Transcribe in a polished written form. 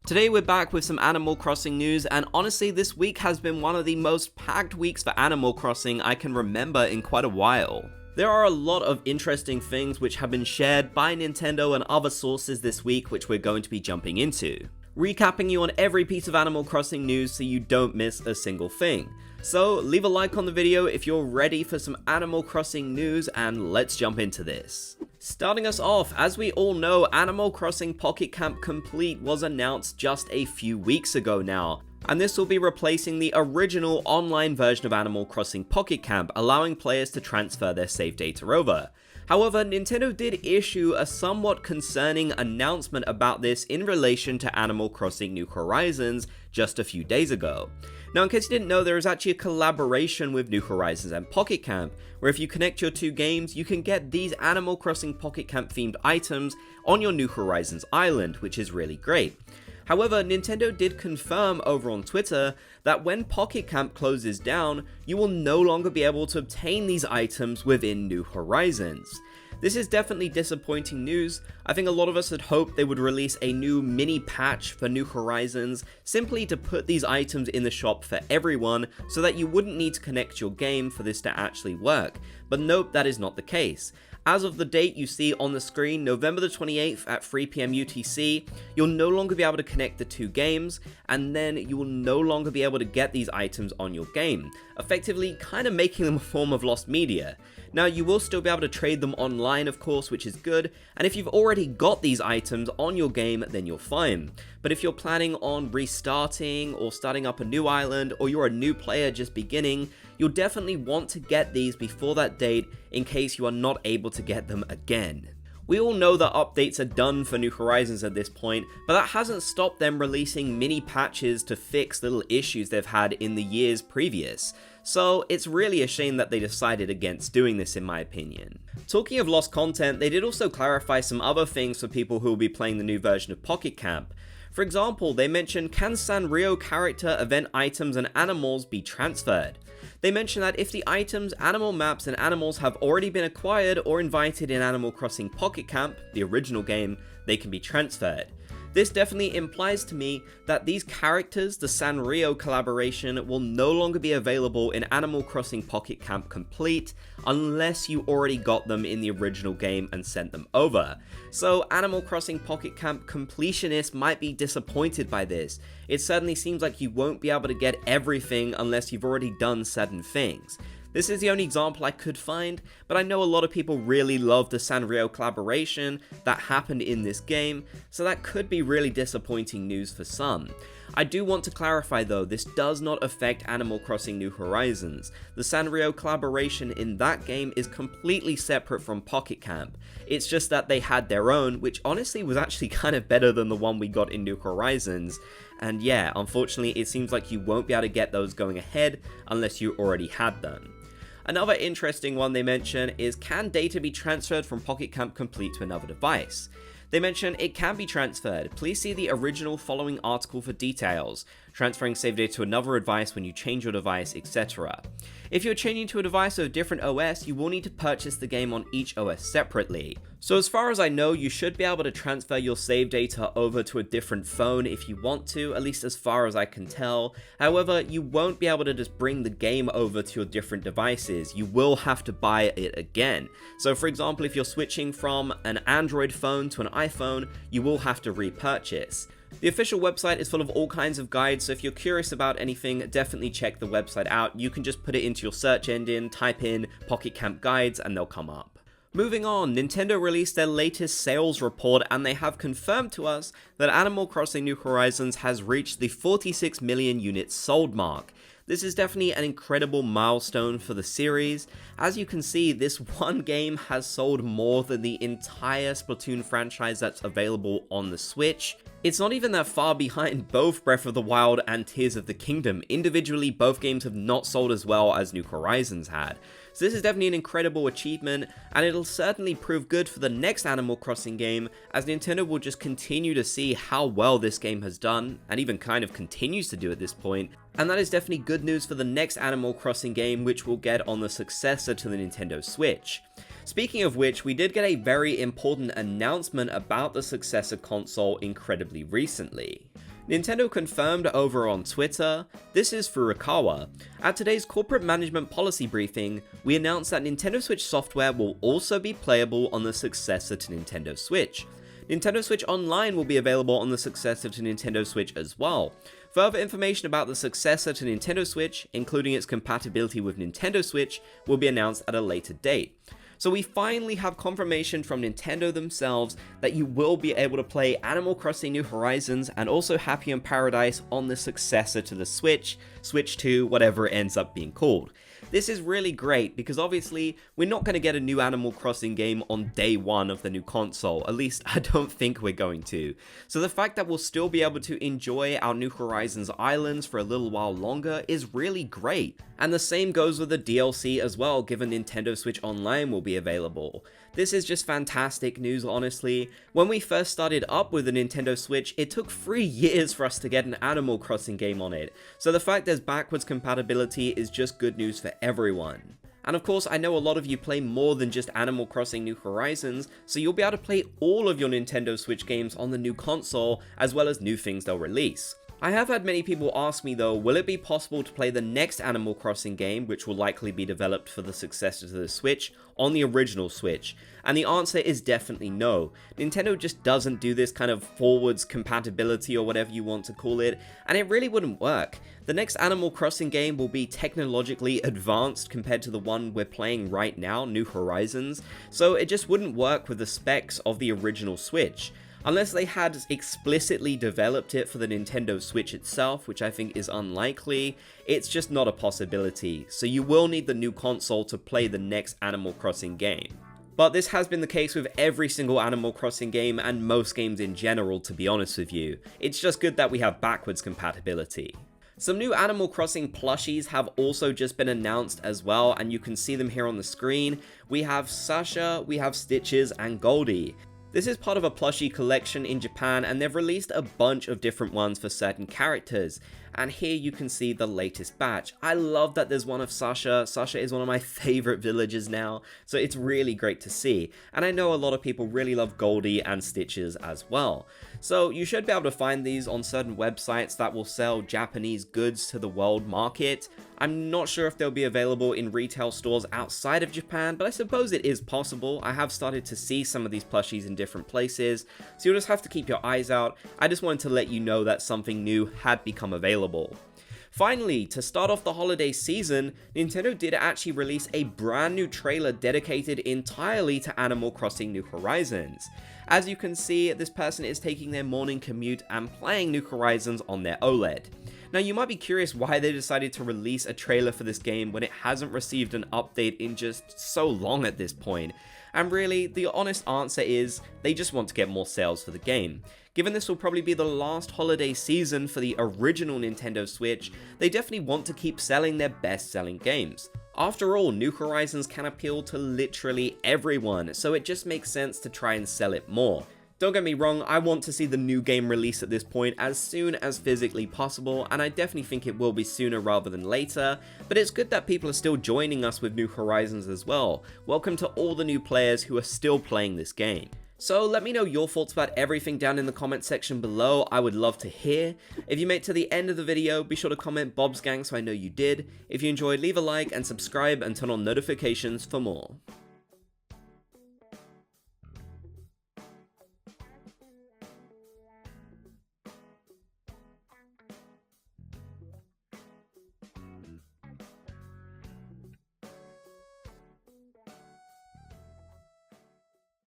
Today we're back with some Animal Crossing news, and honestly this week has been one of the most packed weeks for Animal Crossing I can remember in quite a while. There are a lot of interesting things which have been shared by Nintendo and other sources this week which we're going to be jumping into, recapping you on every piece of Animal Crossing news so you don't miss a single thing. So leave a like on the video if you're ready for some Animal Crossing news, and let's jump into this. Starting us off, as we all know, Animal Crossing Pocket Camp Complete was announced just a few weeks ago now, and this will be replacing the original online version of Animal Crossing Pocket Camp, allowing players to transfer their save data over. However, Nintendo did issue a somewhat concerning announcement about this in relation to Animal Crossing New Horizons just a few days ago. Now, in case you didn't know, there is actually a collaboration with New Horizons and Pocket Camp, where if you connect your two games, you can get these Animal Crossing Pocket Camp themed items on your New Horizons island, which is really great. However, Nintendo did confirm over on Twitter that when Pocket Camp closes down, you will no longer be able to obtain these items within New Horizons. This is definitely disappointing news. I think a lot of us had hoped they would release a new mini patch for New Horizons simply to put these items in the shop for everyone so that you wouldn't need to connect your game for this to actually work. But nope, that is not the case. As of the date you see on the screen, November the 28th at 3 PM UTC, you'll no longer be able to connect the two games, and then you will no longer be able to get these items on your game, effectively kind of making them a form of lost media. Now, you will still be able to trade them online, of course, which is good, and if you've already got these items on your game, then you're fine. But if you're planning on restarting or starting up a new island, or you're a new player just beginning, you'll definitely want to get these before that date in case you are not able to get them again. We all know that updates are done for New Horizons at this point, but that hasn't stopped them releasing mini patches to fix little issues they've had in the years previous. So it's really a shame that they decided against doing this, in my opinion. Talking of lost content, they did also clarify some other things for people who will be playing the new version of Pocket Camp. For example, they mentioned, can Sanrio character, event items, and animals be transferred? They mention that if the items, animal maps, and animals have already been acquired or invited in Animal Crossing Pocket Camp, the original game, they can be transferred. This definitely implies to me that these characters, the Sanrio collaboration, will no longer be available in Animal Crossing Pocket Camp Complete unless you already got them in the original game and sent them over. So Animal Crossing Pocket Camp completionists might be disappointed by this. It certainly seems like you won't be able to get everything unless you've already done certain things. This is the only example I could find, but I know a lot of people really love the Sanrio collaboration that happened in this game, so that could be really disappointing news for some. I do want to clarify though, this does not affect Animal Crossing New Horizons. The Sanrio collaboration in that game is completely separate from Pocket Camp. It's just that they had their own, which honestly was actually kind of better than the one we got in New Horizons. And yeah, unfortunately it seems like you won't be able to get those going ahead unless you already had them. Another interesting one they mention is, can data be transferred from Pocket Camp Complete to another device? They mention it can be transferred. Please see the original following article for details. Transferring save data to another device when you change your device, etc. If you're changing to a device with a different OS, you will need to purchase the game on each OS separately. So as far as I know, you should be able to transfer your save data over to a different phone if you want to, at least as far as I can tell. However, you won't be able to just bring the game over to your different devices. You will have to buy it again. So for example, if you're switching from an Android phone to an iPhone, you will have to repurchase. The official website is full of all kinds of guides, so if you're curious about anything, definitely check the website out. You can just put it into your search engine, type in Pocket Camp Guides, and they'll come up. Moving on, Nintendo released their latest sales report, and they have confirmed to us that Animal Crossing New Horizons has reached the 46 million units sold mark. This is definitely an incredible milestone for the series. As you can see, this one game has sold more than the entire Splatoon franchise that's available on the Switch. It's not even that far behind both Breath of the Wild and Tears of the Kingdom. Individually, both games have not sold as well as New Horizons had. So this is definitely an incredible achievement, and it'll certainly prove good for the next Animal Crossing game, as Nintendo will just continue to see how well this game has done, and even kind of continues to do at this point. And that is definitely good news for the next Animal Crossing game, which we'll get on the successor to the Nintendo Switch. Speaking of which, we did get a very important announcement about the successor console incredibly recently. Nintendo confirmed over on Twitter, this is Furukawa. At today's corporate management policy briefing, we announced that Nintendo Switch software will also be playable on the successor to Nintendo Switch. Nintendo Switch Online will be available on the successor to Nintendo Switch as well. Further information about the successor to Nintendo Switch, including its compatibility with Nintendo Switch, will be announced at a later date. So we finally have confirmation from Nintendo themselves that you will be able to play Animal Crossing New Horizons and also Happy in Paradise on the successor to the Switch, Switch 2, whatever it ends up being called. This is really great because obviously we're not going to get a new Animal Crossing game on day one of the new console, at least I don't think we're going to. So the fact that we'll still be able to enjoy our New Horizons islands for a little while longer is really great. And the same goes with the DLC as well, given Nintendo Switch Online will be available. This is just fantastic news, honestly. When we first started up with the Nintendo Switch, it took 3 years for us to get an Animal Crossing game on it. So the fact there's backwards compatibility is just good news for everyone. And of course, I know a lot of you play more than just Animal Crossing New Horizons, so you'll be able to play all of your Nintendo Switch games on the new console, as well as new things they'll release. I have had many people ask me though, will it be possible to play the next Animal Crossing game, which will likely be developed for the successor to the Switch, on the original Switch? And the answer is definitely no. Nintendo just doesn't do this kind of forwards compatibility or whatever you want to call it, and it really wouldn't work. The next Animal Crossing game will be technologically advanced compared to the one we're playing right now, New Horizons, so it just wouldn't work with the specs of the original Switch. Unless they had explicitly developed it for the Nintendo Switch itself, which I think is unlikely, it's just not a possibility, so you will need the new console to play the next Animal Crossing game. But this has been the case with every single Animal Crossing game and most games in general, to be honest with you. It's just good that we have backwards compatibility. Some new Animal Crossing plushies have also just been announced as well, and you can see them here on the screen. We have Sasha, we have Stitches, and Goldie. This is part of a plushie collection in Japan, and they've released a bunch of different ones for certain characters. And here you can see the latest batch. I love that there's one of Sasha. Sasha is one of my favorite villagers now, so it's really great to see. And I know a lot of people really love Goldie and Stitches as well. So you should be able to find these on certain websites that will sell Japanese goods to the world market. I'm not sure if they'll be available in retail stores outside of Japan, but I suppose it is possible. I have started to see some of these plushies in different places, so you'll just have to keep your eyes out. I just wanted to let you know that something new had become available. Finally, to start off the holiday season, Nintendo did actually release a brand new trailer dedicated entirely to Animal Crossing New Horizons. As you can see, this person is taking their morning commute and playing New Horizons on their OLED. Now you might be curious why they decided to release a trailer for this game when it hasn't received an update in just so long at this point. And really, the honest answer is, they just want to get more sales for the game. Given this will probably be the last holiday season for the original Nintendo Switch, they definitely want to keep selling their best-selling games. After all, New Horizons can appeal to literally everyone, so it just makes sense to try and sell it more. Don't get me wrong, I want to see the new game release at this point as soon as physically possible, and I definitely think it will be sooner rather than later, but it's good that people are still joining us with New Horizons as well. Welcome to all the new players who are still playing this game. So let me know your thoughts about everything down in the comment section below. I would love to hear. If you made it to the end of the video, be sure to comment Bob's Gang so I know you did. If you enjoyed, leave a like and subscribe and turn on notifications for more.